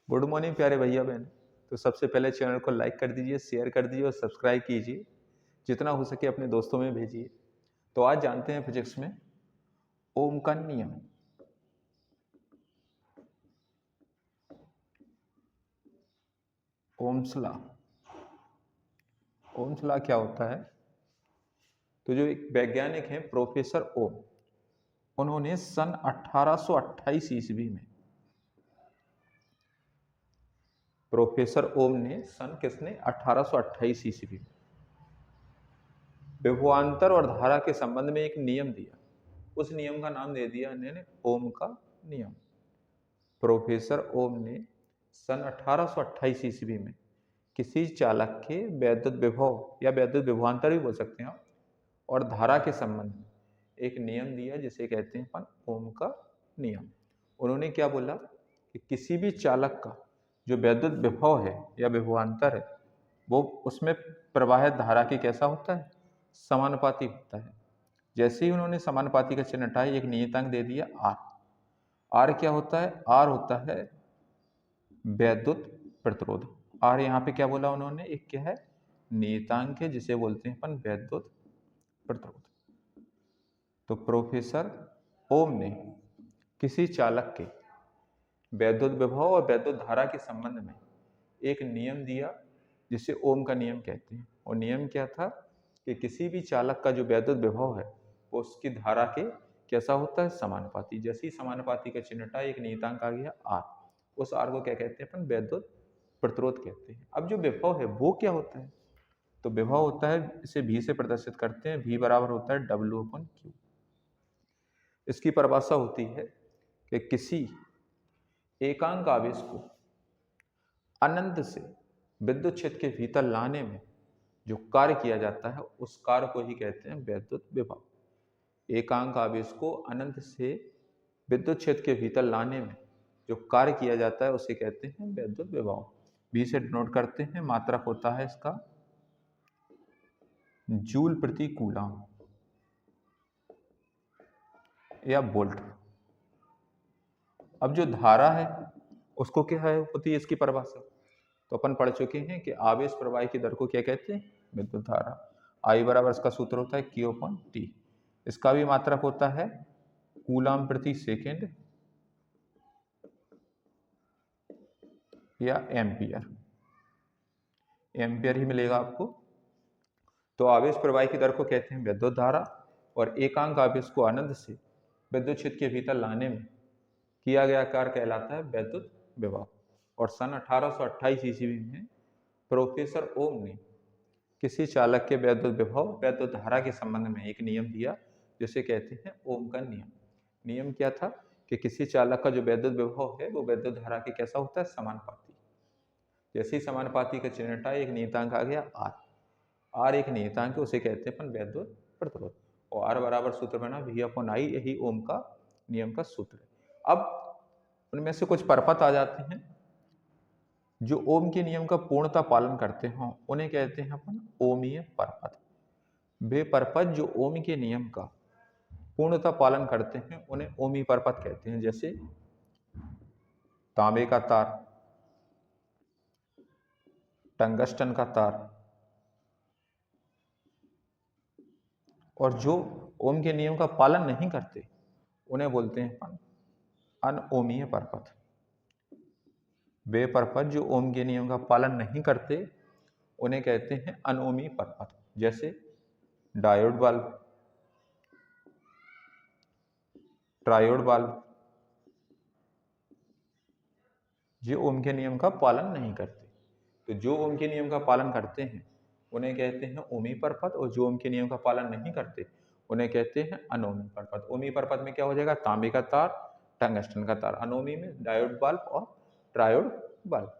Good morning प्यारे भैया बहन। तो सबसे पहले चैनल को लाइक कर दीजिए, शेयर कर दीजिए और सब्सक्राइब कीजिए। जितना हो सके अपने दोस्तों में भेजिए। तो आज जानते हैं फिजिक्स में ओम का नियम। Ohm's law. ओम्स लॉ क्या होता है? तो जो एक वैज्ञानिक हैं प्रोफेसर ओम, उन्होंने सन 1828 ईस्वी में प्रोफेसर ओम ने सन किसने 1828 ईस्वी में विभवांतर और धारा के संबंध में एक नियम दिया। उस नियम का नाम दे दिया इन्होंने ओम का नियम। प्रोफेसर ओम ने सन 1828 ईस्वी में किसी चालक के वैद्युत विभव या वैद्युत विभवांतर भी बोल सकते हैं आप, और धारा के संबंध में एक नियम दिया जिसे कहते हैं अपन ओम का नियम। उन्होंने क्या बोला कि किसी भी चालक का जो वैद्युत विभव है या विभवांतर है वो उसमें प्रवाहित धारा के कैसा होता है, समानुपाती होता है। जैसे ही उन्होंने समानुपाती का चिन्ह हटाया, एक नियतांक दे दिया आर। आर क्या होता है? आर होता है वैद्युत प्रतिरोध। आर यहाँ पे क्या बोला उन्होंने? एक क्या है? नियतांक है जिसे बोलते हैं अपन वैद्युत प्रतिरोध। तो प्रोफेसर ओम ने किसी चालक के वैद्युत विभव और वैद्युत धारा के संबंध में एक नियम दिया जिसे ओम का नियम कहते हैं। और नियम क्या था कि किसी भी चालक का जो वैद्युत विभव है वो उसकी धारा के कैसा होता है, समानुपाती। जैसे ही समानुपाती का चिन्ह हटा एक नियतांक आ गया आर, उस आर को क्या कहते हैं अपन? वैद्युत प्रतिरोध कहते हैं। अब जो विभव है वो क्या होता है? तो विभव होता है, इसे V से प्रदर्शित करते हैं। V बराबर होता है W/Q। इसकी परिभाषा होती है कि किसी एकांक आवेश को अनंत से विद्युत क्षेत्र के भीतर लाने में जो कार्य किया जाता है उस कार्य को ही कहते हैं वैद्युत विभव। एकांक आवेश को अनंत से विद्युत क्षेत्र के भीतर लाने में जो कार्य किया जाता है उसे कहते हैं वैद्युत विभव। V से डिनोट करते हैं। मात्रक होता है इसका जूल प्रति कूलम या वोल्ट। अब जो धारा है उसको क्या है होती है इसकी परिभाषा? तो अपन पढ़ चुके हैं कि आवेश प्रवाह की दर को क्या कहते हैं? विद्युत धारा। I बराबर इसका सूत्र होता है Q/T। इसका भी मात्रक होता है कूलम प्रति सेकेंड या एम्पियर। एम्पियर ही मिलेगा आपको। तो आवेश प्रवाह की दर को कहते हैं विद्युत धारा, और एकांक आवेश को अनंत से विद्युत क्षेत्र के भीतर लाने में किया गया कार्य कहलाता है वैद्युत विभव। और सन 1828 ईस्वी में प्रोफेसर ओम ने किसी चालक के वैद्युत विभव वैद्युत धारा के संबंध में एक नियम दिया जिसे कहते हैं ओम का नियम। नियम क्या था कि किसी चालक का जो वैद्युत विभव है वो वैद्युत धारा के कैसा होता है? समानुपाती। जैसे ही समानुपाती का चिन्ह हटाया एक नियतांक आ गया आर। आर एक नियतांक है, उसे कहते हैं अपन वैद्युत प्रतिरोध। और आर बराबर सूत्र बना V/I, यही ओम का नियम का सूत्र है। अब उनमें से कुछ परपथ आ जाते हैं जो ओम के नियम का पूर्णतः पालन करते हों, उन्हें कहते हैं अपन ओमीय परपथ। वे परपथ जो ओम के नियम का पूर्णतः पालन करते हैं उन्हें ओमी परपथ कहते हैं। जैसे तांबे का तार, टंगस्टन का तार, और जो ओम के नियम का पालन नहीं करते उन्हें बोलते हैं अपन अनओमीय परपथ। वे परपथ जो ओम के नियम का पालन नहीं करते उन्हें कहते हैं अनओमीय परपथ। जैसे डायोड बल्ब, ट्रायोड बल्ब, जो ओम के नियम का पालन नहीं करते। तो जो ओम के नियम का पालन करते हैं उन्हें कहते हैं ओमी परपथ, और जो ओम के नियम का पालन नहीं करते उन्हें कहते हैं अनोमी परपथ। ओमी परपथ में क्या हो जाएगा? तांबे का तार, टंगस्टन का तार। अनोमी में डायोड बल्ब और ट्रायोड बल्ब।